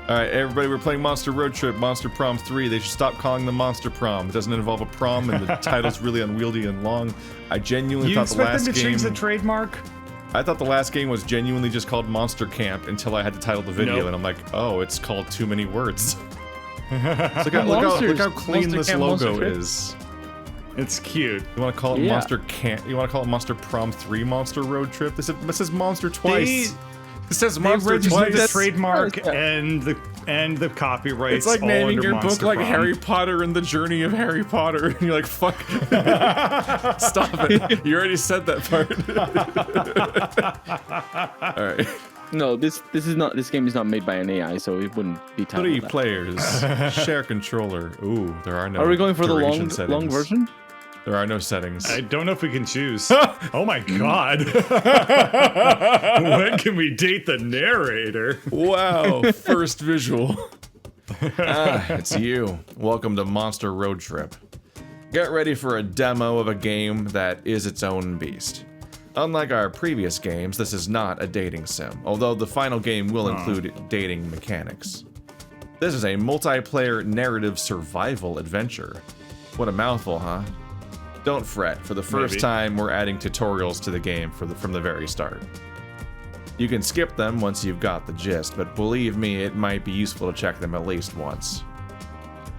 Alright, everybody, we're playing Monster Roadtrip, Monster Prom 3. They should stop calling them Monster Prom. It doesn't involve a prom, and the title's really unwieldy and long. I genuinely thought the last game... You expect them to change the trademark? I thought the last game was genuinely just called Monster Camp until I had to title the video, and I'm like, oh, it's called too many words. Look how clean this logo is. It's cute. You want to call it Monster Camp? You want to call it Monster Prom 3 Monster Road Trip? This says Monster twice. It says Monster twice. The trademark and the copyright. It's like naming your book like Harry Potter and the Journey of Harry Potter. And you're like, fuck. Stop it. You already said that part. All right. No, this game is not made by an AI, so it wouldn't be titled 3 that. players. Share controller. Ooh, there are no. Are we going for the duration long version? There are no settings. I don't know if we can choose. Oh my god. When can we date the narrator? Wow, first visual. It's you. Welcome to Monster Road Trip. Get ready for a demo of a game that is its own beast. Unlike our previous games, this is not a dating sim, although the final game will include dating mechanics. This is a multiplayer narrative survival adventure. What a mouthful, huh? Don't fret, for the first time we're adding tutorials to the game from the very start. You can skip them once you've got the gist, but believe me, it might be useful to check them at least once.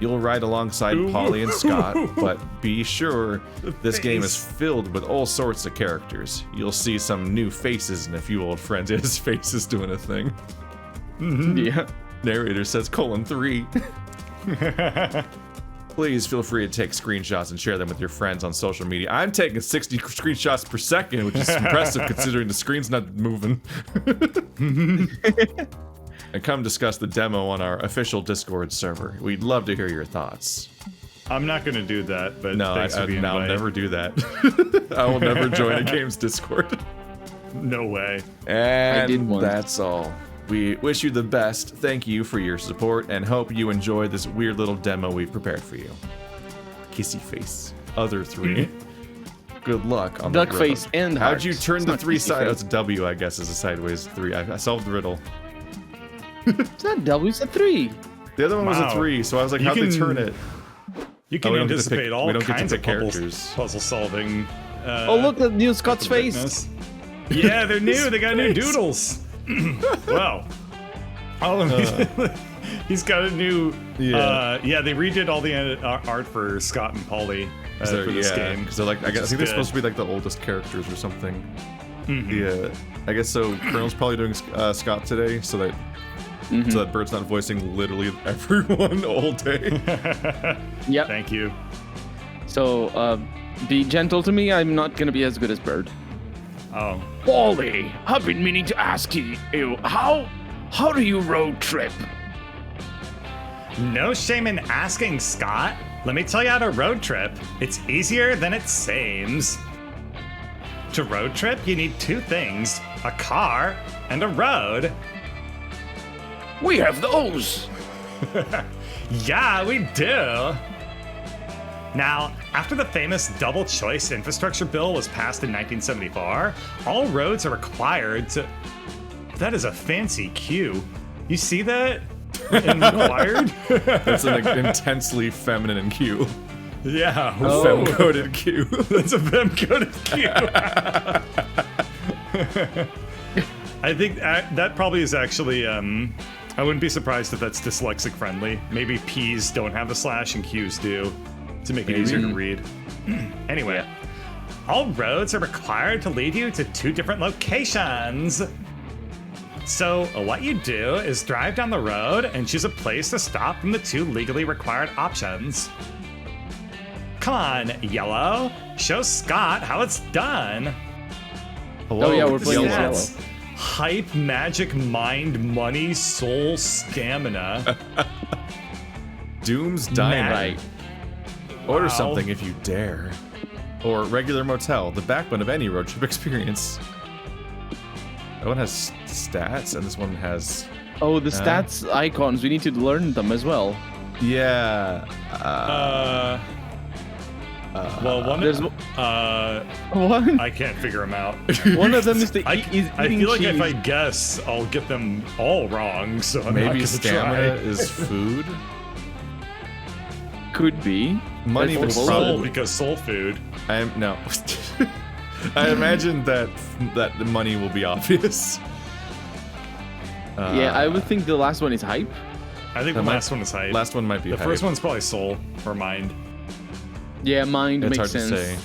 You'll ride alongside Polly and Scott, but be sure this game is filled with all sorts of characters. You'll see some new faces and a few old friends. His face is doing a thing. Yeah. Narrator says :3. Please feel free to take screenshots and share them with your friends on social media. I'm taking 60 screenshots per second, which is impressive considering the screen's not moving. And come discuss the demo on our official Discord server. We'd love to hear your thoughts. I'm not gonna do that, but no, I'll never do that. I will never join a game's Discord. No way. And that's all. We wish you the best, thank you for your support, and hope you enjoy this weird little demo we've prepared for you. Kissy face. Other 3. Good luck on Duck the face and How'd heart. you turn the 3 sides? face. It's a W, I guess, is a sideways 3. I solved the riddle. It's not W, it's a 3. The other one was a 3, so I was like, how'd they turn it? You can anticipate all kinds of characters. Puzzle solving. Oh, look at new Scott's face. Yeah, they're new. They got new doodles. Wow. All of he's got a new. Yeah, they redid all the art for Scott and Polly for this game. Because they're like, I think they're supposed to be like the oldest characters or something. Yeah, I guess so. Colonel's probably doing Scott today, so that Bert's not voicing literally everyone all day. Yep. Thank you. So, be gentle to me. I'm not gonna be as good as Bert. Oh. Polly, I've been meaning to ask you, how do you road trip? No shame in asking, Scott. Let me tell you how to road trip. It's easier than it seems. To road trip, you need 2 things: a car and a road. We have those. Yeah, we do. Now, after the famous double choice infrastructure bill was passed in 1974, all roads are required to... That is a fancy Q. You see that? In required? That's an intensely feminine Q. Yeah. A femme-coded Q. That's a femme-coded Q. I think that probably is actually... I wouldn't be surprised if that's dyslexic friendly. Maybe P's don't have the slash and Q's do, to make it easier to read. Anyway, all roads are required to lead you to 2 different locations. So what you do is drive down the road and choose a place to stop from the 2 legally required options. Come on, Yellow. Show Scott how it's done. Hello, Oh yeah, we're playing Yellow. Yellow. Hype, magic, mind, money, soul, stamina. Doom's Dynamite. Order Wow. something if you dare. Or regular motel, the backbone of any road trip experience. That one has stats, and this one has... Oh, the stats icons. We need to learn them as well. Yeah. Well, There's one. I can't figure them out. one of them is the I eating feel like cheese. if I guess, I'll get them all wrong. So I'm not Maybe gonna stamina try. is food. Could be. Money That's was what Soul, probably. because soul food. No. I imagine that the money will be obvious. Yeah, I would think the last one is hype. I think the last one is hype. Last one might be. The first hype. one's probably soul or mind. Yeah, mind It's makes hard sense. to say.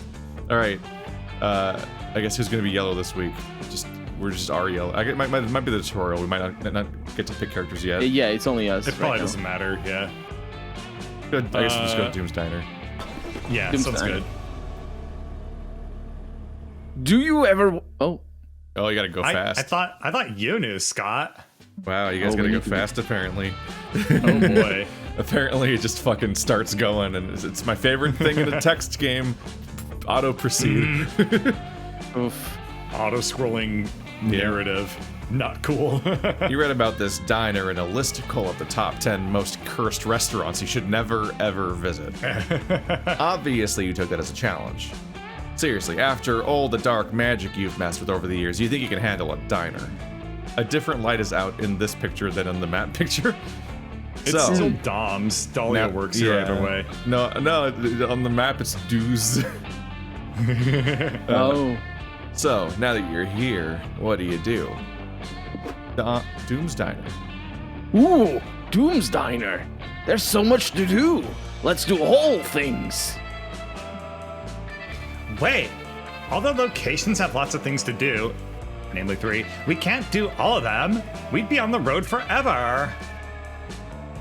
All right. I guess who's gonna be yellow this week? We're just our yellow. It might be the tutorial. We might not get to pick characters yet. Yeah, it's only us. It probably right now. doesn't matter. Yeah. Good. I guess we'll just go to Doom's Diner. Yeah, Doom's sounds Diner. good. Do you ever? Oh, Oh, you gotta go fast. I thought you knew, Scott. Wow, you guys Oh, gotta we go need to- fast apparently. Oh boy. Apparently it just fucking starts going, and it's my favorite thing in a text game. Auto proceed. oof. Auto-scrolling narrative. Not cool. You read about this diner in a listicle of the top 10 most cursed restaurants you should never ever visit. Obviously, you took that as a challenge. Seriously, after all the dark magic you've messed with over the years, you think you can handle a diner. A different light is out in this picture than in the map picture. It's So- still Dom's. Dahlia Now- works here either way. No, on the map it's Doos. Oh, So, now that you're here, what do you do? Doom's Diner. Ooh, Doom's Diner. There's so much to do. Let's do whole things. Wait, all the locations have lots of things to do, namely 3. We can't do all of them. We'd be on the road forever.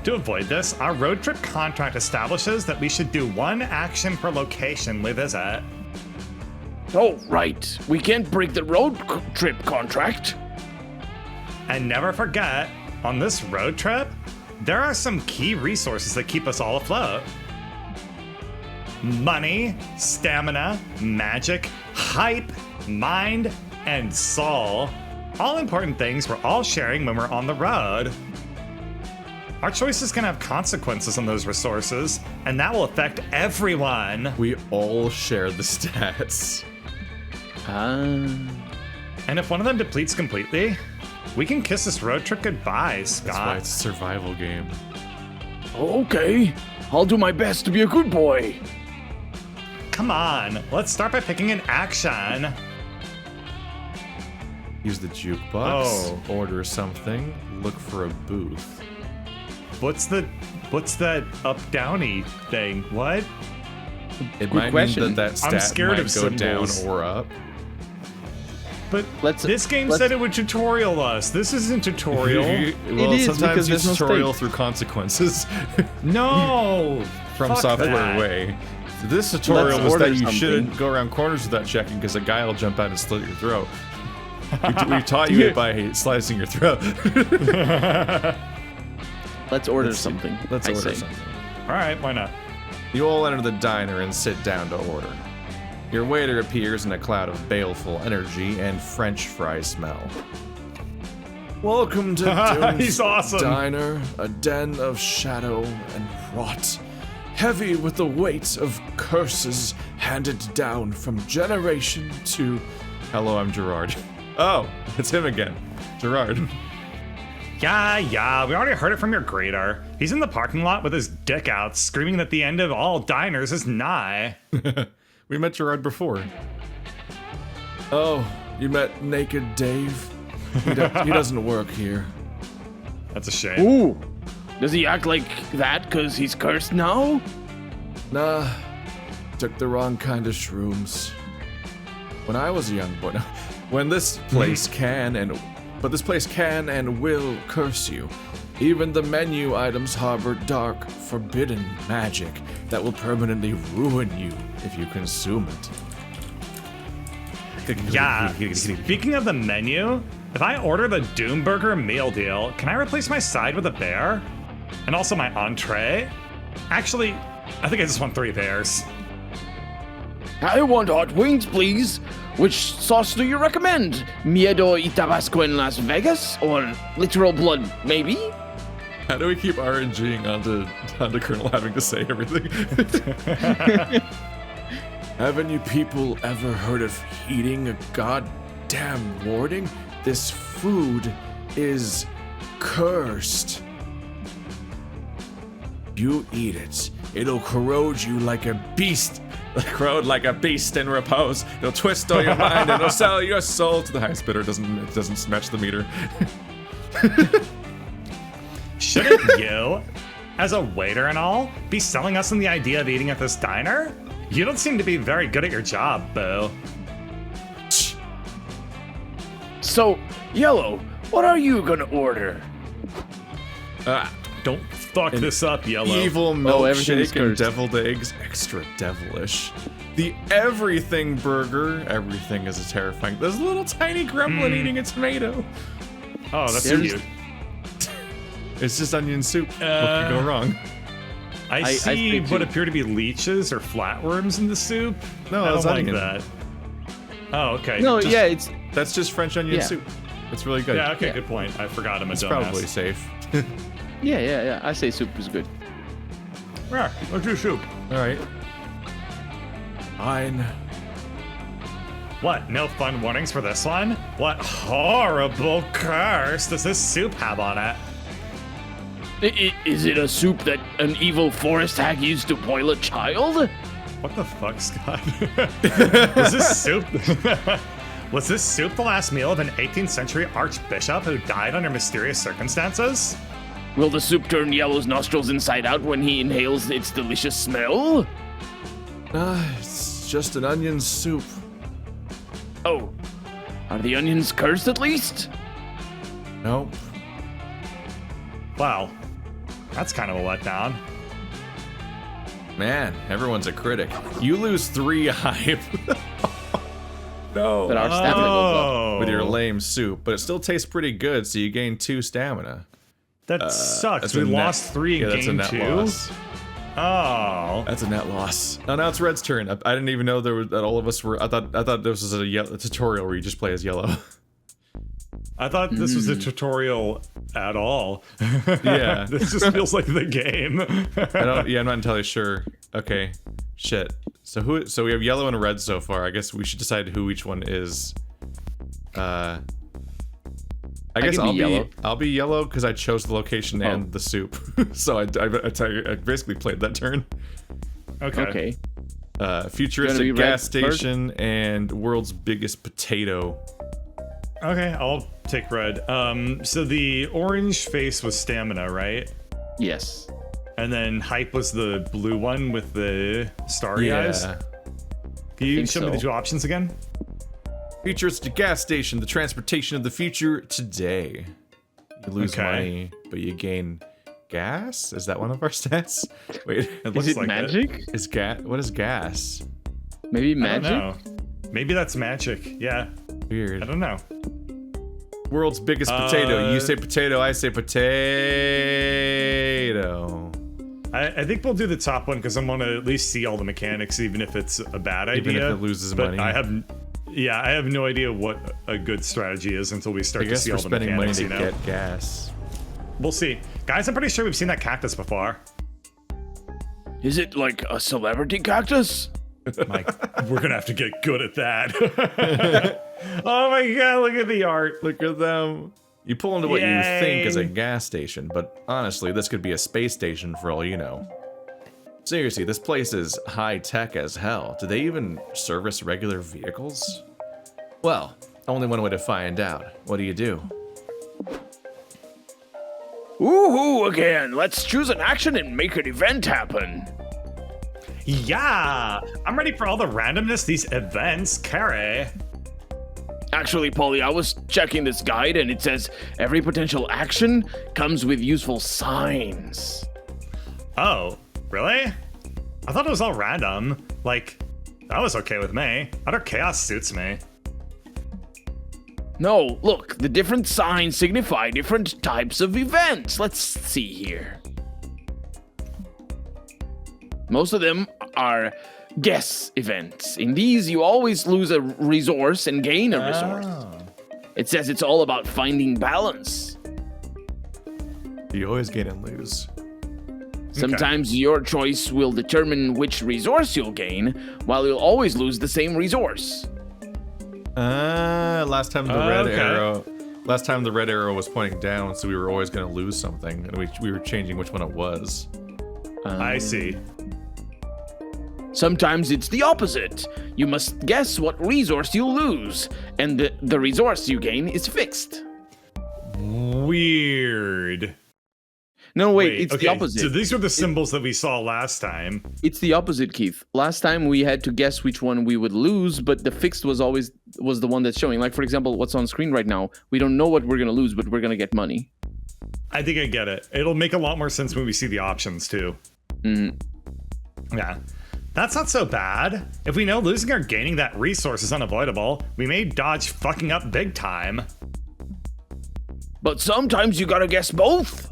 To avoid this, our road trip contract establishes that we should do 1 action per location we visit. Oh, right. We can't break the trip contract. And never forget, on this road trip, there are some key resources that keep us all afloat. Money, stamina, magic, hype, mind, and soul. All important things we're all sharing when we're on the road. Our choices can have consequences on those resources, and that will affect everyone. We all share the stats. And if one of them depletes completely, we can kiss this road trip goodbye, That's why Scott. it's a survival game. Okay. I'll do my best to be a good boy. Come on, let's start by picking an action. Use the jukebox, Oh. order something, look for a booth. What's that up-downy thing? What? It might question. mean that I'm stat scared might of go down symbols. or up. But Let's- this game let's- said it would tutorial us. This isn't tutorial. Well, is, sometimes because you there's no tutorial stake. through consequences No! from Fuck Software that. Way. This tutorial Let's was that order you something. shouldn't go around corners without checking because a guy will jump out and slit your throat. We taught you it by slicing your throat. let's order something. Let's I order say. something. All right, why not? You all enter the diner and sit down to order. Your waiter appears in a cloud of baleful energy and French fry smell. Welcome to Doom's He's awesome. Diner, a den of shadow and rot, heavy with the weight of curses handed down from generation to... Hello, I'm Gerard. Oh, it's him again. Gerard. Yeah, we already heard it from your grader. He's in the parking lot with his dick out, screaming that the end of all diners is nigh. We met Gerard before. Oh, you met Naked Dave? He doesn't work here. That's a shame. Ooh. Does he act like that because he's cursed now? Nah, took the wrong kind of shrooms. When I was a young boy, when this place can and will curse you. Even the menu items harbor dark, forbidden magic that will permanently ruin you if you consume it. Yeah, speaking of the menu, if I order the Doom Burger meal deal, can I replace my side with a bear? And also my entree? Actually, I think I just want 3 bears. I want hot wings, please. Which sauce do you recommend? Miedo y Tabasco in Las Vegas? Or literal blood, maybe? How do we keep RNGing onto Colonel having to say everything? Haven't you people ever heard of eating a goddamn warning? This food is cursed. You eat it, it'll corrode you like a beast. Corrode like a beast in repose. It'll twist all your mind and it'll sell your soul to the highest bidder. It doesn't match the meter. Shouldn't you, as a waiter and all, be selling us on the idea of eating at this diner? You don't seem to be very good at your job, Boo. So, Yellow, what are you gonna order? Don't fuck this up, Yellow. Evil everything's milkshake and cursed. deviled eggs, extra devilish. The everything burger, everything is a terrifying. There's a little tiny gremlin eating a tomato. Oh, that's There's- cute. It's just onion soup. What could go wrong? I see think what too. appear to be leeches or flatworms in the soup. No, I it's don't like onion. that. Oh, okay. No, Just- yeah, it's That's just French onion Yeah. soup. It's really good. Yeah, okay, Yeah. good point. I forgot I'm a It's dumbass. probably safe. yeah. I say soup is good. Yeah, let's do soup. All right. Fine. What, no fun warnings for this one? What horrible curse does this soup have on it? Is it a soup that an evil forest hag used to boil a child? What the fuck, Scott? Was this soup? Was this soup the last meal of an 18th century archbishop who died under mysterious circumstances? Will the soup turn Yellow's nostrils inside out when he inhales its delicious smell? It's just an onion soup. Oh, are the onions cursed at least? Nope. Wow, that's kind of a letdown. Man, everyone's a critic. You lose 3 hype. No. But our stamina goes up. With your lame soup, but it still tastes pretty good, so you gain 2 stamina. That sucks. That's We a net- lost 3 Yeah, in that's a game net 2. loss. Oh. That's a net loss. Oh, now it's Red's turn. I didn't even know that all of us were. I thought this was a tutorial where you just play as yellow. I thought this was a tutorial at all. Yeah. This just feels like the game. I'm not entirely sure. Okay, shit. So So we have yellow and red so far. I guess we should decide who each one is. I guess can be yellow. I'll be yellow because I chose the location and the soup. So I basically played that turn. Okay. Okay. Futuristic be red gas first? station and world's biggest potato. Okay, I'll take red. So the orange face was stamina, right? Yes. And then hype was the blue one with the starry eyes. Can you think show me so. the 2 options again? Futuristic gas station, the transportation of the future today. You lose Okay. money, but you gain gas? Is that one of our stats? Wait, It looks Is it like magic? is gas? What is gas? Maybe I don't magic? know. Maybe that's magic. Yeah, I Weird. don't know. World's biggest potato. You say potato, I say potato. I think we'll do the top one because I want to at least see all the mechanics, even if it's a bad Even idea. if it loses but money. I have no idea what a good strategy is until we I start to guess see we're all the spending money mechanics. to You know, get gas. we'll see, guys. I'm pretty sure we've seen that cactus before. Is it like a celebrity cactus? Mike, we're gonna have to get good at that. Oh my god, look at the art. Look at them. You pull into what you Yay. think is a gas station, but honestly, this could be a space station for all you know. Seriously, this place is high-tech as hell. Do they even service regular vehicles? Well, only one way to find out. What do you do? Woohoo again! Let's choose an action and make an event happen. Yeah, I'm ready for all the randomness these events carry. Actually, Polly, I was checking this guide and it says every potential action comes with useful signs. Oh, really? I thought it was all random. Like, that was okay with me. Utter chaos suits me. No, look, the different signs signify different types of events. Let's see here. Most of them are guess events. In these, you always lose a resource and gain a resource. It says it's all about finding balance. You always gain and lose. Sometimes your choice will determine which resource you'll gain, while you'll always lose the same resource. Last time the red arrow was pointing down, so we were always going to lose something, and we were changing which one it was. I see. Sometimes it's the opposite. You must guess what resource you'll lose, and the resource you gain is fixed. Weird. No, wait, it's the okay, opposite. So these were the symbols that we saw last time. It's the opposite, Keith. Last time we had to guess which one we would lose, but the fixed was always the one that's showing. Like, for example, what's on screen right now. We don't know what we're going to lose, but we're going to get money. I think I get it. It'll make a lot more sense when we see the options, too. Yeah. That's not so bad. If we know losing or gaining that resource is unavoidable, we may dodge fucking up big time. But sometimes you gotta guess both.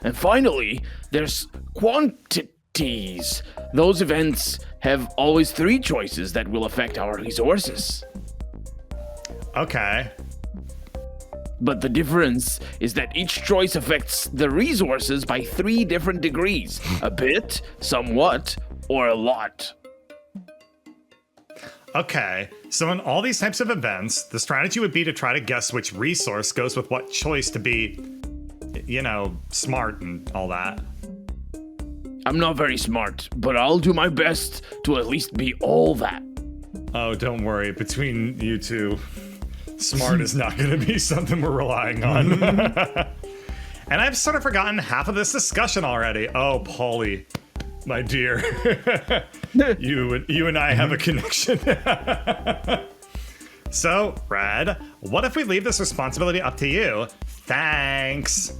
And finally, there's quantities. Those events have always 3 choices that will affect our resources. Okay. But the difference is that each choice affects the resources by 3 different degrees. A bit, somewhat, or a lot. Okay, so in all these types of events, the strategy would be to try to guess which resource goes with what choice to be, smart and all that. I'm not very smart, but I'll do my best to at least be all that. Oh, don't worry. Between you two, smart is not going to be something we're relying on. And I've sort of forgotten half of this discussion already. Oh, Paulie, my dear. you and I have a connection. So, Red, what if we leave this responsibility up to you? Thanks.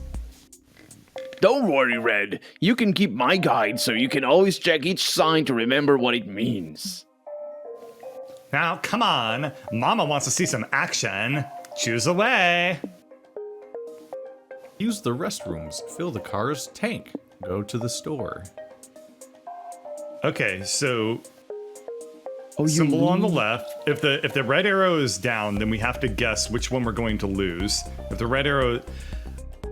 Don't worry, Red. You can keep my guide so you can always check each sign to remember what it means. Now, come on. Mama wants to see some action. Choose a way. Use the restrooms. Fill the car's tank. Go to the store. Okay, so symbol on the left. If the red arrow is down, then we have to guess which one we're going to lose. If the red arrow,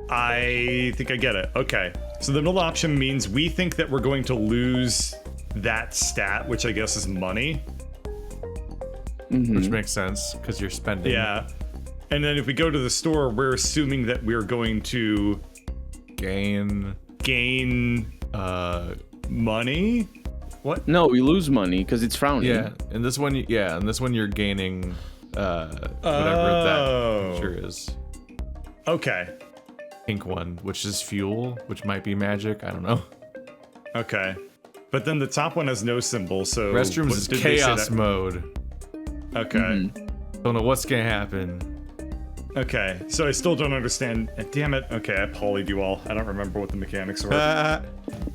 I think I get it. Okay, so the middle option means we think that we're going to lose that stat, which I guess is money. Which makes sense because you're spending. Yeah, and then if we go to the store, we're assuming that we're going to gain money. What? No, we lose money because it's frowning. Yeah, and this one, you're gaining whatever that picture is. Okay. Pink one, which is fuel, which might be magic. I don't know. Okay, but then the top one has no symbol, so restrooms is chaos mode. Okay. Don't know what's gonna happen. Okay, so I still don't understand. Damn it. Okay, I polyed you all. I don't remember what the mechanics were.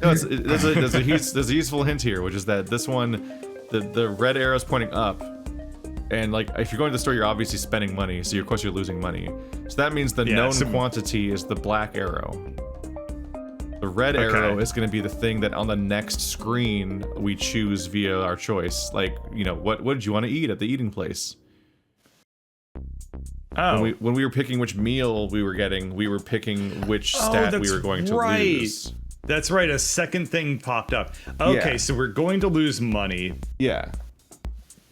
No, there's a useful hint here, which is that this one, the red arrow is pointing up, and like if you're going to the store, you're obviously spending money, so of course you're losing money. So that means the known quantity is the black arrow. The red arrow is going to be the thing that on the next screen we choose via our choice. Like, what did you want to eat at the eating place? Oh. When we were picking which meal we were getting, we were picking which stat we were going to lose. That's right, a second thing popped up. Okay, so we're going to lose money. Yeah.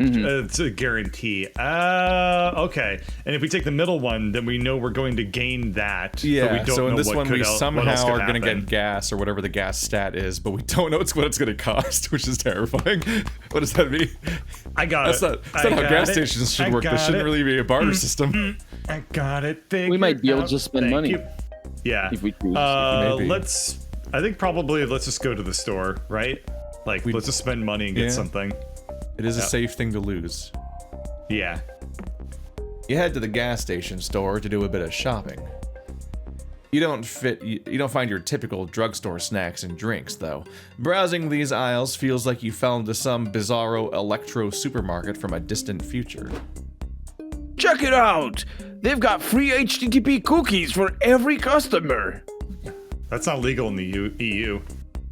It's a guarantee. Okay. And if we take the middle one, then we know we're going to gain that. Yeah, but we don't so in know this one we somehow are going to happen. get gas or whatever the gas stat is, but we don't know what it's going to cost, which is terrifying. What does that mean? I got it. That's not how gas stations should work. There shouldn't really be a barter system. I got it. We might be able to just spend money. Yeah. If we choose. I think probably let's just go to the store, right? Like, let's just spend money and get something. It is a safe thing to lose. Yeah. You head to the gas station store to do a bit of shopping. You don't find your typical drugstore snacks and drinks, though. Browsing these aisles feels like you fell into some bizarro electro supermarket from a distant future. Check it out! They've got free HTTP cookies for every customer. That's not legal in the EU.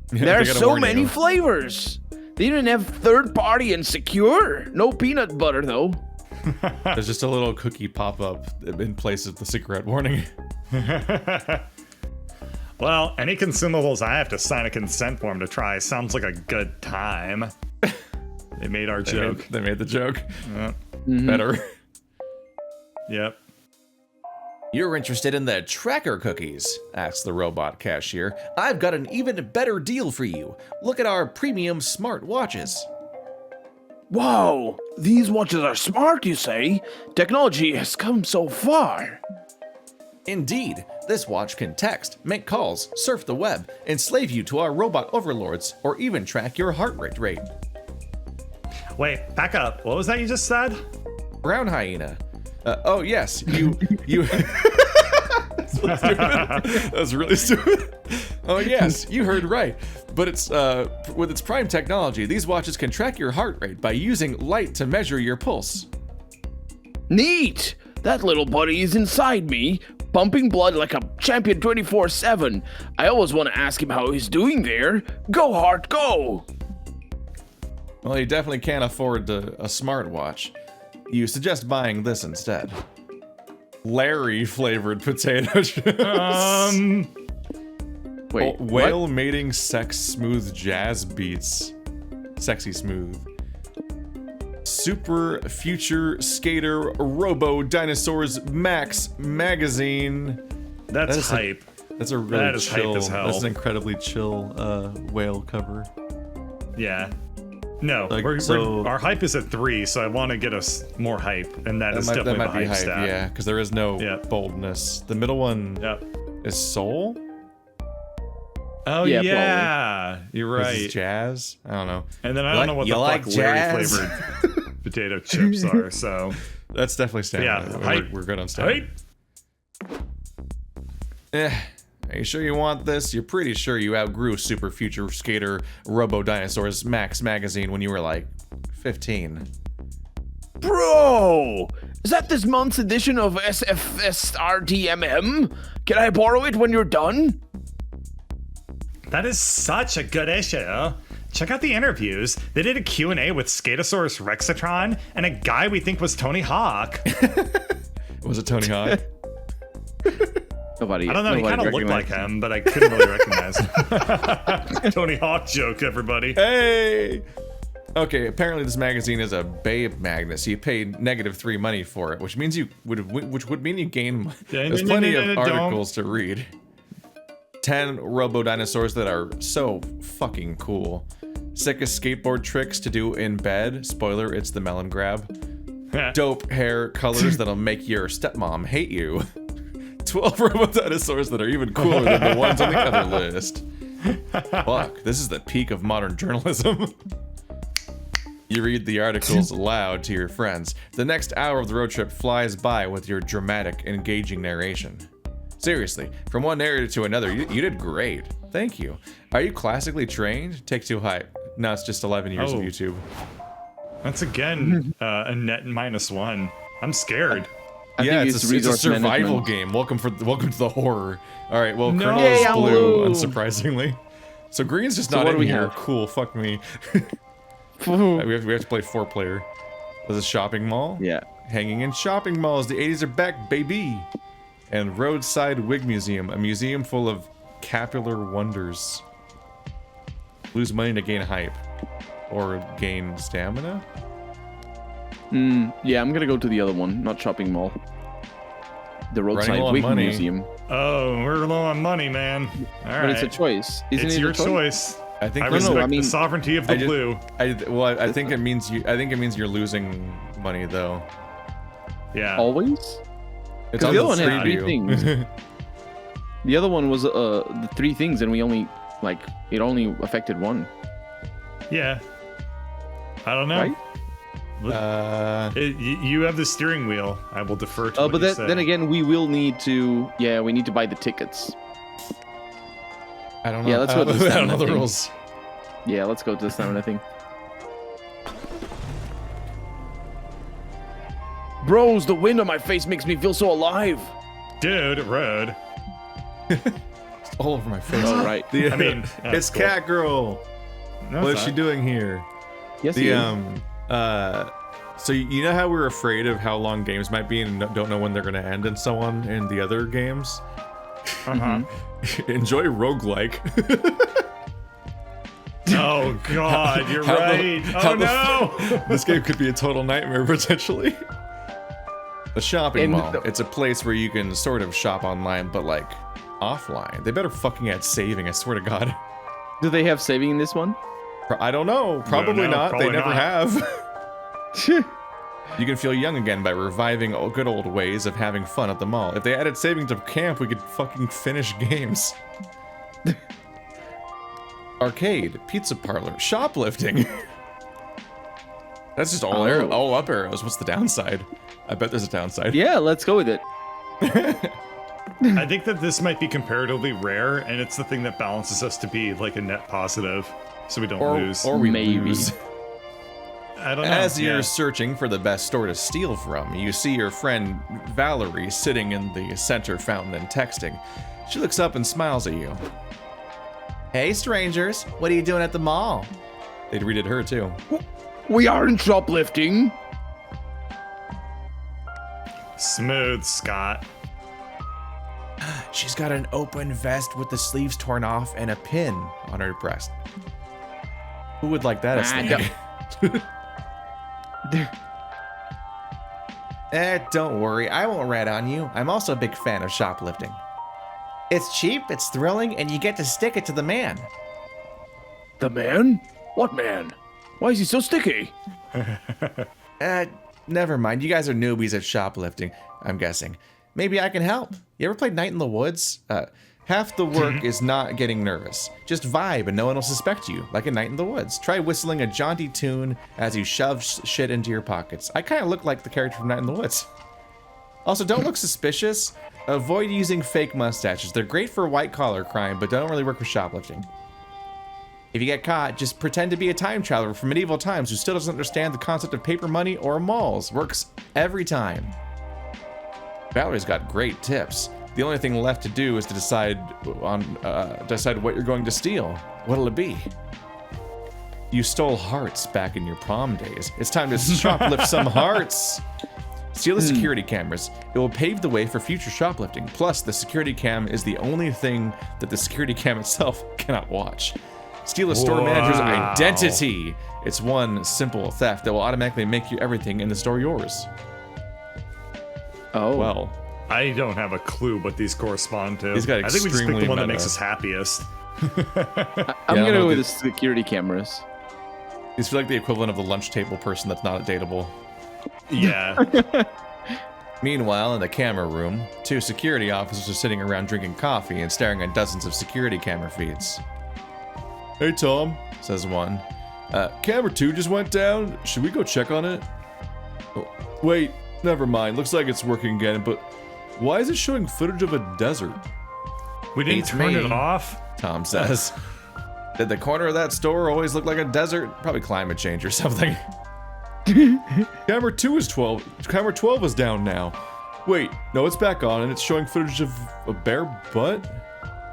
There are so many flavors. They didn't have third party and secure. No peanut butter, though. There's just a little cookie pop-up in place of the cigarette warning. Well, any consumables I have to sign a consent form to try sounds like a good time. They made our joke. They made the joke. Better. Yep. You're interested in the tracker cookies? Asked the robot cashier. I've got an even better deal for you. Look at our premium smart watches. Wow, these watches are smart, you say? Technology has come so far. Indeed, this watch can text, make calls, surf the web, enslave you to our robot overlords, or even track your heart rate. Wait, back up. What was that you just said? Brown hyena. Oh yes, you. That's really stupid. Oh yes, you heard right. But it's with its prime technology, these watches can track your heart rate by using light to measure your pulse. Neat! That little buddy is inside me, pumping blood like a champion 24/7. I always want to ask him how he's doing there. Go, Heart, go! Well, you definitely can't afford a smartwatch. You suggest buying this instead. Larry flavored potato chips. Wait, Whale mating sex smooth jazz beats. Sexy smooth. Super future skater robo dinosaurs Max magazine. That's hype. That's a really That is hype chill. as hell. That's an incredibly chill whale cover. Yeah. No, Like, our hype is at 3, so I want to get us more hype, and that is definitely the hype stat. yeah, because there is no Yep. boldness. The middle one Yep. is soul. Oh Yeah, yeah, you're This right. is jazz. I don't know. And then I don't know what the fuck Larry flavored potato chips are. So That's definitely stamina. Yeah, We're- hype. we're good on stamina. hype. Are you sure you want this? You're pretty sure you outgrew Super Future Skater Robo Dinosaurs Max magazine when you were like 15. Bro! Is that this month's edition of SFSRDMM? Can I borrow it when you're done? That is such a good issue. Check out the interviews. They did a Q&A with Scatosaurus Rexatron and a guy we think was Tony Hawk. Was it Tony Hawk? I don't know, he kind of looked like him, but I couldn't really recognize him. Tony Hawk joke, everybody. Hey! Okay, apparently this magazine is a babe magnet, so you pay -3 money for it, which means which would mean you gain. There's plenty of articles to read. 10 robo dinosaurs that are so fucking cool. Sickest skateboard tricks to do in bed. Spoiler, it's the melon grab. Dope hair colors that'll make your stepmom hate you. 12 robo dinosaurs that are even cooler than the ones on the other list. Fuck, this is the peak of modern journalism. You read the articles aloud to your friends. The next hour of the road trip flies by with your dramatic, engaging narration. Seriously, from one narrative to another, you did great. Thank you. Are you classically trained? Take 2 hype. No, it's just 11 years of YouTube. That's again a net -1. I'm scared. I Yeah, think it's a survival game. Welcome to the horror. All right, well, No. Colonel is Yay, blue, hello. unsurprisingly. So green's just So not what in do we here. have? Cool, fuck me. we have to play 4-player. There's a shopping mall. Yeah. Hanging in shopping malls. The 80s are back, baby. And Roadside Wig Museum, a museum full of capular wonders. Lose money to gain hype. Or gain stamina? Yeah, I'm gonna go to the other one, not shopping mall. The Running Roadside low on Wig money. Museum. Oh, we're low on money, man. All But right. it's a choice. Isn't It's it your a choice? choice. I think I no, no, respect I mean- the sovereignty of the blue. I think it means you're losing money though. Yeah. Always? It's Because on the other one had preview. 3 things. The other one was the 3 things, and we only, it only affected 1. Yeah. I don't know. Right? You have the steering wheel. I will defer to what But you say. then again, we will need to, we need to buy the tickets. I don't know. Yeah, let's go to the I don't know stamina the thing. rules. Yeah, let's go to the stamina thing. Bros, the wind on my face makes me feel so alive. Dude, road. It's all over my face. All right. I mean, it's cool. Cat Girl. No, What it's is she not. doing here? Yes, The he is. so you know how we're afraid of how long games might be and don't know when they're gonna end and so on in the other games? Enjoy roguelike. Oh God, you're right. Oh no! This game could be a total nightmare potentially. The shopping And mall. It's a place where you can sort of shop online, but like offline. They better fucking add saving, I swear to God. Do they have saving in this one? I don't know. Probably not. probably They never not. have. You can feel young again by reviving good old ways of having fun at the mall. If they added saving to camp, we could fucking finish games. Arcade, pizza parlor, shoplifting. That's just all up arrows. What's the downside? I bet there's a downside. Yeah, let's go with it. I think that this might be comparatively rare, and it's the thing that balances us to be like a net positive, so we don't lose. Or we Maybe. lose. I don't know. As you're Yeah. searching for the best store to steal from, you see your friend Valerie sitting in the center fountain and texting. She looks up and smiles at you. Hey, strangers, what are you doing at the mall? They greeted her too. We aren't shoplifting. Smooth, Scott. She's got an open vest with the sleeves torn off and a pin on her breast. Who would like that as snag? Don't worry, I won't rat on you. I'm also a big fan of shoplifting. It's cheap, it's thrilling, and you get to stick it to the man. The man? What man? Why is he so sticky? Never mind. You guys are newbies at shoplifting, I'm guessing. Maybe I can help. You ever played Night in the Woods? Half the work is not getting nervous. Just vibe and no one will suspect you, like a Night in the Woods. Try whistling a jaunty tune as you shove shit into your pockets. I kind of look like the character from Night in the Woods. Also, don't look suspicious. Avoid using fake mustaches. They're great for white-collar crime, but don't really work for shoplifting. If you get caught, just pretend to be a time traveler from medieval times who still doesn't understand the concept of paper money or malls. Works every time. Valerie's got great tips. The only thing left to do is to decide what you're going to steal. What'll it be? You stole hearts back in your prom days. It's time to shoplift some hearts. Steal the security cameras. It will pave the way for future shoplifting. Plus, the security cam is the only thing that the security cam itself cannot watch. Steal a store manager's identity. It's one simple theft that will automatically make you everything in the store yours. Oh. Well, I don't have a clue what these correspond to. He's got I think we just picked the extremely one that meta. makes us happiest. I'm Yeah, gonna no, go with the- the security cameras. these feel like the equivalent of the lunch table person that's not dateable. Yeah. Meanwhile, in the camera room, two security officers are sitting around drinking coffee and staring at dozens of security camera feeds. Hey, Tom, says one. Camera 2 just went down. Should we go check on it? Oh, wait, never mind. Looks like it's working again, but why is it showing footage of a desert? We didn't Beats turn me. it off. Tom says. Did the corner of that store always look like a desert? Probably climate change or something. Camera 2 is 12. Camera 12 is down now. Wait, no, it's back on and it's showing footage of a bare butt?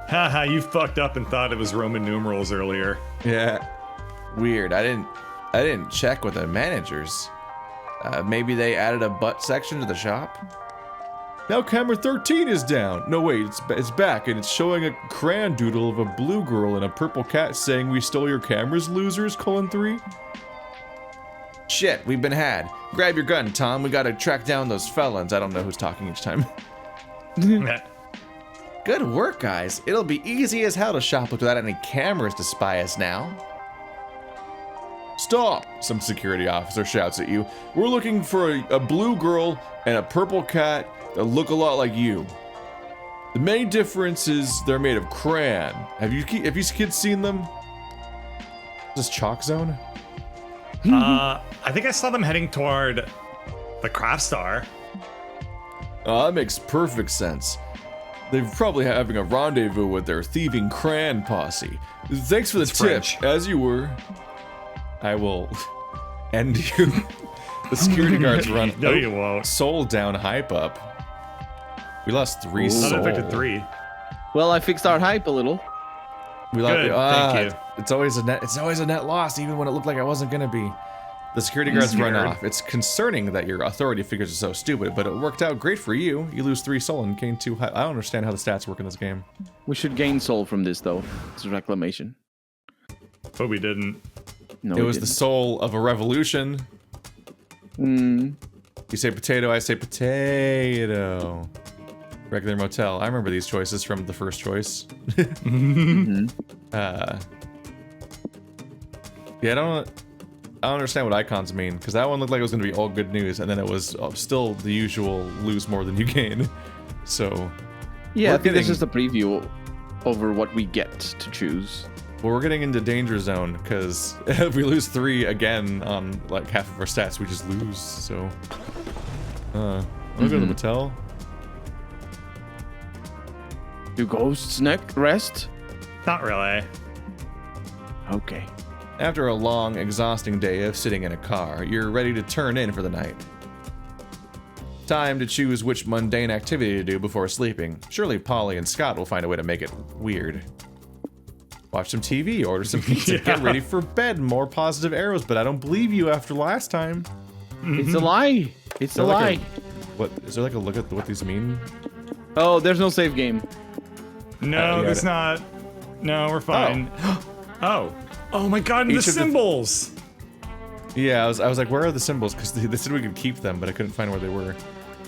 Haha, you fucked up and thought it was Roman numerals earlier. Yeah. Weird. I didn't check with the managers. Maybe they added a butt section to the shop? Now camera 13 is down. No, wait, it's back and it's showing a crayon doodle of a blue girl and a purple cat saying we stole your cameras, losers, :3. Shit, we've been had. Grab your gun, Tom. We gotta track down those felons. I don't know who's talking each time. Good work, guys. It'll be easy as hell to shoplift without any cameras to spy us now. Stop! Some security officer shouts at you. We're looking for a blue girl and a purple cat that look a lot like you. The main difference is they're made of crayon. Have you kids seen them? Is this Chalk Zone? I think I saw them heading toward the Craft Star. That makes perfect sense. They're probably having a rendezvous with their thieving crayon posse. Thanks for the tip, French. as you were. I will end you. The security guards run. No, you won't. Soul down, hype up. We lost 3 Not soul. affected 3. Well, I fixed our hype a little. We lost. Good, thank you. It's always a net loss, even when it looked like I wasn't gonna be. The security guards run Scared. off. It's concerning that your authority figures are so stupid, but it worked out great for you. You lose 3 soul and gain 2 high. I don't understand how the stats work in this game. We should gain soul from this, though. It's a reclamation. But we didn't. No, It we was the didn't. soul of a revolution. Mm. You say potato, I say potato. Regular motel. I remember these choices from the first choice. Yeah, I don't understand what icons mean, because that one looked like it was going to be all good news, and then it was still the usual lose more than you gain. So, Yeah, I We're think this getting- is the preview over what we get to choose. well, we're getting into danger zone, because if we lose 3 again on like half of our stats, we just lose. So, wanna go to the motel? Do ghosts rest? Not really. Okay. After a long, exhausting day of sitting in a car, you're ready to turn in for the night. Time to choose which mundane activity to do before sleeping. Surely Polly and Scott will find a way to make it weird. Watch some TV, order some pizza, get ready for bed. More positive arrows, but I don't believe you after last time. It's a lie. It's a lie. What is there like a look at what these mean? Oh, there's no save game. No, yeah, there's not. No, we're fine. Oh. Oh my god, and the Each of the- symbols! Yeah, I was like, where are the symbols? Because they said we could keep them, but I couldn't find where they were.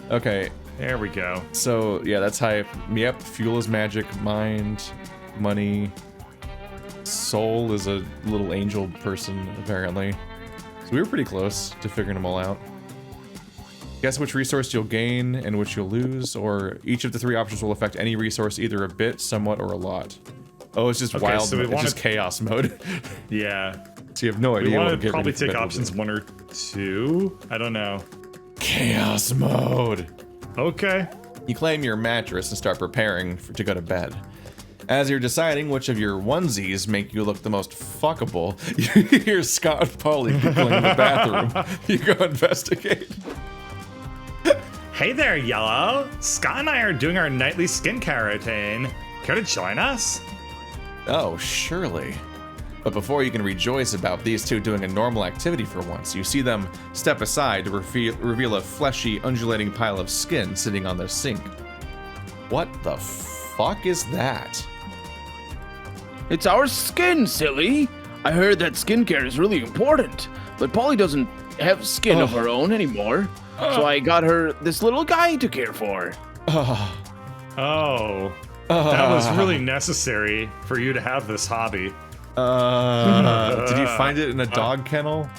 Okay, There we go. so yeah, that's hype. Yep, fuel is magic, mind, money, soul is a little angel person, apparently. So we were pretty close to figuring them all out. Guess which resource you'll gain and which you'll lose, or each of the 3 options will affect any resource either a bit, somewhat, or a lot. Oh, it's just Okay, wild so we mode. It's just wanna- chaos mode. Yeah. So you have no We idea what want to to get probably ready for take bed options with. 1 or 2. I don't know. Chaos mode. Okay. You claim your mattress and start preparing to go to bed. As you're deciding which of your onesies make you look the most fuckable, you hear Scott and Polly giggling in the bathroom. You go investigate. Hey there, Yellow. Scott and I are doing our nightly skincare routine. Care to join us? Oh, surely. But before you can rejoice about these two doing a normal activity for once, you see them step aside to reveal a fleshy, undulating pile of skin sitting on their sink. What the fuck is that? It's our skin, silly. I heard that skincare is really important, but Polly doesn't have skin of her own anymore. So I got her this little guy to care for. Oh. That was really necessary for you to have this hobby. Did you find it in a dog kennel?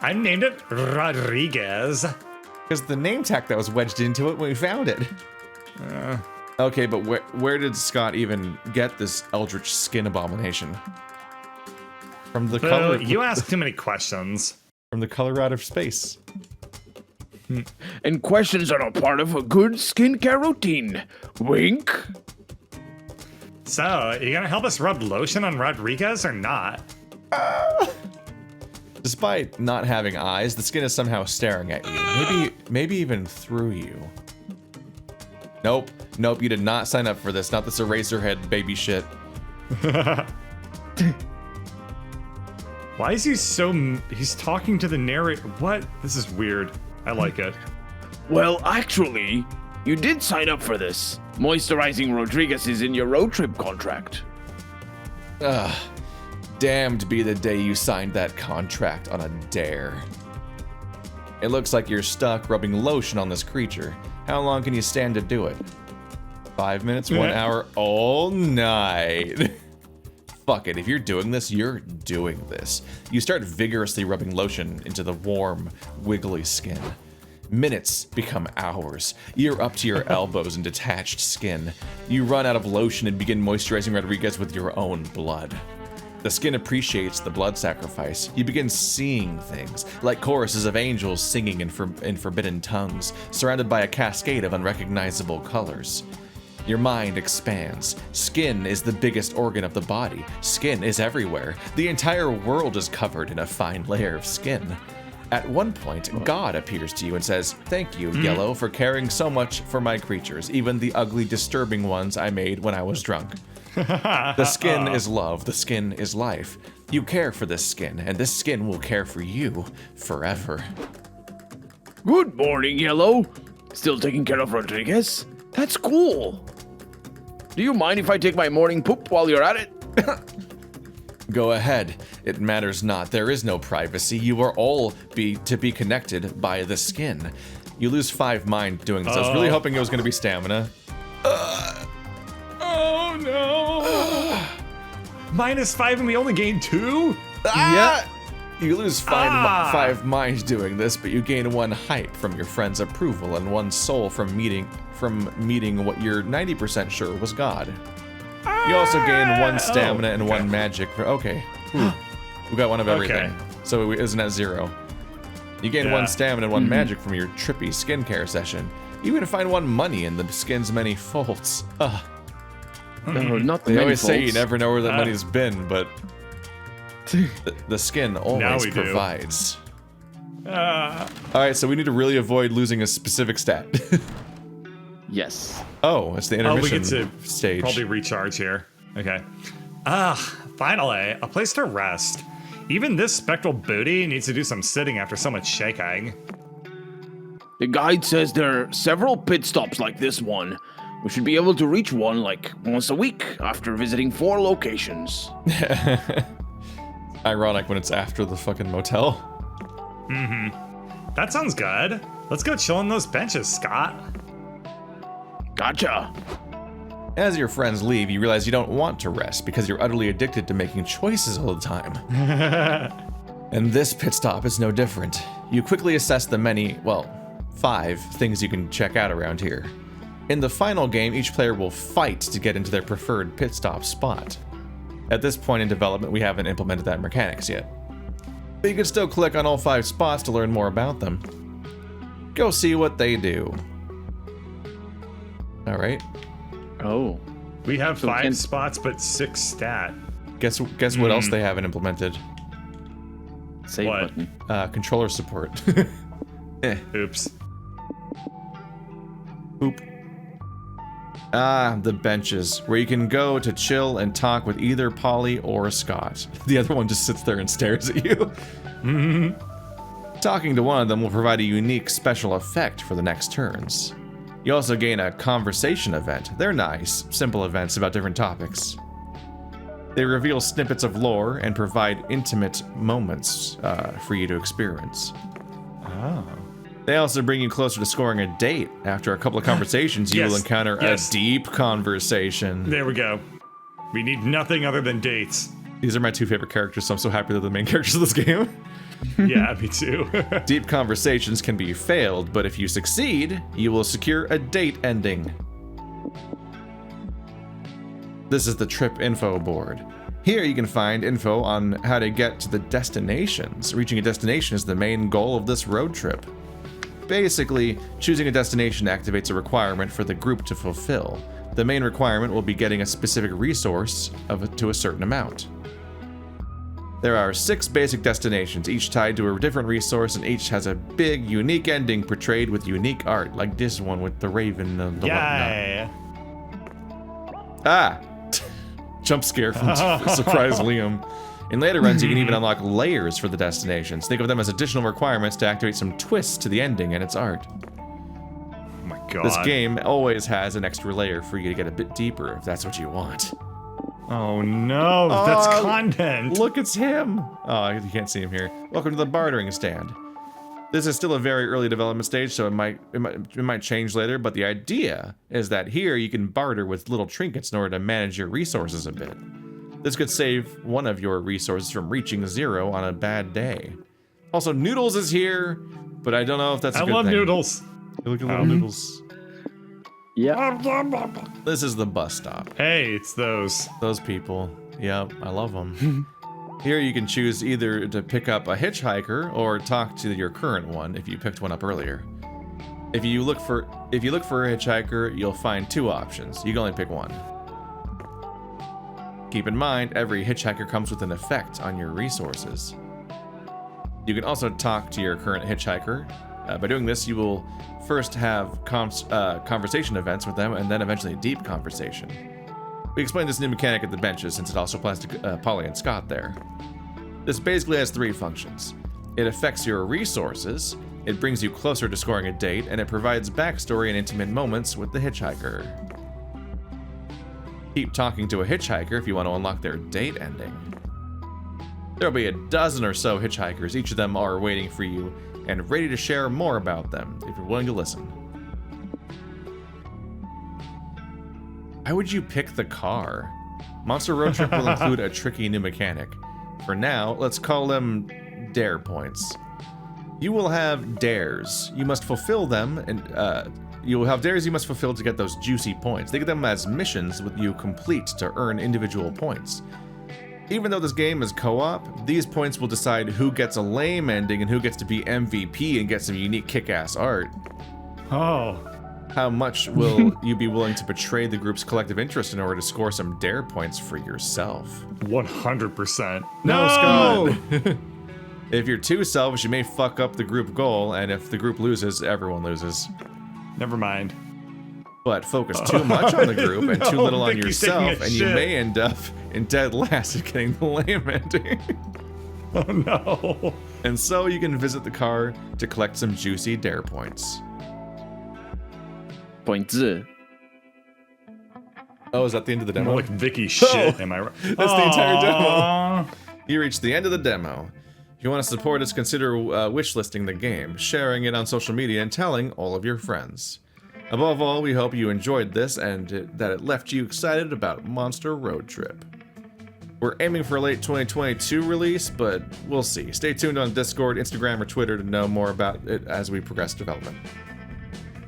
I named it Rodriguez. Because the name tag that was wedged into it when we found it. Okay, but where did Scott even get this eldritch skin abomination? From the color. Well, you ask too many questions. From the color out of space. And questions are a part of a good skincare routine. Wink. So, you gonna help us rub lotion on Rodriguez or not? Despite not having eyes, the skin is somehow staring at you. Maybe even through you. Nope, you did not sign up for this. Not this Eraserhead baby shit. Why is he so... He's talking to the narrator. What? This is weird. I like it. Well, actually, you did sign up for this. Moisturizing Rodriguez is in your road trip contract. Damned be the day you signed that contract on a dare. It looks like you're stuck rubbing lotion on this creature. How long can you stand to do it? 5 minutes, 1 hour, all night. Fuck it, if you're doing this, you're doing this. You start vigorously rubbing lotion into the warm, wiggly skin. Minutes become hours. You're up to your elbows in detached skin. You run out of lotion and begin moisturizing Rodriguez with your own blood. The skin appreciates the blood sacrifice. You begin seeing things, like choruses of angels singing in forbidden tongues, surrounded by a cascade of unrecognizable colors. Your mind expands. Skin is the biggest organ of the body. Skin is everywhere. The entire world is covered in a fine layer of skin. At one point, God appears to you and says, "Thank you, Yellow, for caring so much for my creatures, even the ugly, disturbing ones I made when I was drunk." The skin is love. The skin is life. You care for this skin, and this skin will care for you forever. Good morning, Yellow. Still taking care of Rodriguez? That's cool. Do you mind if I take my morning poop while you're at it? Go ahead. It matters not. There is no privacy. You are all to be connected by the skin. You lose 5 mind doing this. I was really hoping it was going to be stamina. Oh no! -5 and we only gain 2? Yeah. You lose 5 mind doing this, but you gain 1 hype from your friend's approval and 1 soul from meeting what you're 90% sure was God. You also gain 1 stamina and 1 magic. Okay. We got 1 of everything. So it isn't at 0. You gain 1 stamina and 1 magic from your trippy skincare session. You even find 1 money in the skin's many folds. No, not the They many always say you folds. never know where that money's been, but the skin always we do. provides. Alright, so we need to really avoid losing a specific stat. Yes. Oh, it's the We intermission get to stage. probably recharge here. Okay. Finally, a place to rest. Even this spectral booty needs to do some sitting after so much shaking. The guide says there are several pit stops like this one. We should be able to reach one like once a week after visiting 4 locations. Ironic when it's after the fucking motel. That sounds good. Let's go chill on those benches, Scott. Gotcha. As your friends leave, you realize you don't want to rest because you're utterly addicted to making choices all the time. And this pit stop is no different. You quickly assess the many, 5 things you can check out around here. In the final game, each player will fight to get into their preferred pit stop spot. At this point in development, we haven't implemented that mechanics yet. But you can still click on all 5 spots to learn more about them. Go see what they do. Alright. Oh. We have 5 can- spots, but 6 stat. Guess what else they haven't implemented? Save What? button. Controller support. Oops. Oop. The benches, where you can go to chill and talk with either Polly or Scott. The other one just sits there and stares at you. Talking to one of them will provide a unique special effect for the next turns. You also gain a conversation event. They're nice, simple events about different topics. They reveal snippets of lore and provide intimate moments for you to experience. They also bring you closer to scoring a date. After a couple of conversations, you will Yes, encounter yes. a deep conversation. There we go. We need nothing other than dates. These are my 2 favorite characters, so I'm so happy they're the main characters of this game. Yeah, me too. Deep conversations can be failed, but if you succeed, you will secure a date ending. This is the trip info board. Here you can find info on how to get to the destinations. Reaching a destination is the main goal of this road trip. Basically, choosing a destination activates a requirement for the group to fulfill. The main requirement will be getting a specific resource to a certain amount. There are 6 basic destinations, each tied to a different resource, and each has a big, unique ending portrayed with unique art, like this one with the raven and the whatnot. Ah! Jump scare from Surprise Liam. In later runs, you can even unlock layers for the destinations. Think of them as additional requirements to activate some twists to the ending and its art. Oh my god. This game always has an extra layer for you to get a bit deeper if that's what you want. Oh no, that's content. Look, it's him! Oh, you can't see him here. Welcome to the bartering stand. This is still a very early development stage, so it might change later, but the idea is that here you can barter with little trinkets in order to manage your resources a bit. This could save one of your resources from reaching 0 on a bad day. Also, Noodles is here, but I don't know if that's a good thing. I love Noodles. Look at little Noodles. Yeah. This is the bus stop. Hey, it's those. Those people. Yep, I love them. Here you can choose either to pick up a hitchhiker or talk to your current one if you picked one up earlier. If you look for a hitchhiker, you'll find 2 options. You can only pick one. Keep in mind, every hitchhiker comes with an effect on your resources. You can also talk to your current hitchhiker. By doing this, you will first have conversation events with them, and then eventually a deep conversation. We explained this new mechanic at the benches, since it also applies to Polly and Scott there. This basically has 3 functions. It affects your resources, it brings you closer to scoring a date, and it provides backstory and intimate moments with the hitchhiker. Keep talking to a hitchhiker if you want to unlock their date ending. There'll be a dozen or so hitchhikers, each of them are waiting for you and ready to share more about them if you're willing to listen. Why would you pick the car? Monster Roadtrip will include a tricky new mechanic. For now, let's call them dare points. You will have dares. You must fulfill them, and you will have dares you must fulfill to get those juicy points. Think of them as missions with you complete to earn individual points. Even though this game is co-op, these points will decide who gets a lame ending and who gets to be MVP and get some unique kick-ass art. Oh. How much will you be willing to betray the group's collective interest in order to score some dare points for yourself? 100%. No, Scott! If you're too selfish, you may fuck up the group goal, and if the group loses, everyone loses. Never mind. But focus too much on the group and too little on Vicky's taking yourself, a and shit. you may end up in dead last at getting the lame ending. Oh no. And so you can visit the car to collect some juicy dare points. point字. Oh, is that the end of the demo? More like Vicky shit, am I right? That's the entire demo. Aw. You reached the end of the demo. If you want to support us, consider wishlisting the game, sharing it on social media, and telling all of your friends. Above all, we hope you enjoyed this and that it left you excited about Monster Roadtrip. We're aiming for a late 2022 release, but we'll see. Stay tuned on Discord, Instagram, or Twitter to know more about it as we progress development.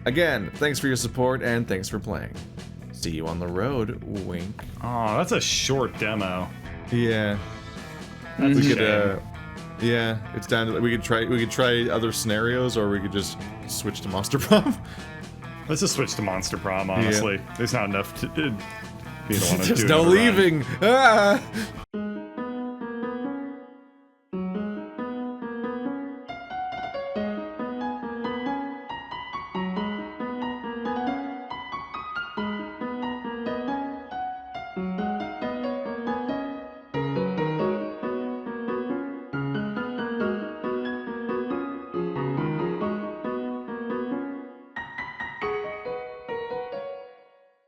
Again, thanks for your support and thanks for playing. See you on the road, wink. Oh, that's a short demo. Yeah. That's a We could, shame. yeah, it's down to we could try other scenarios, or we could just switch to Monster Prom. Let's just switch to Monster Prom, honestly. There's not enough to... You don't want to There's do no another run. leaving. Ah!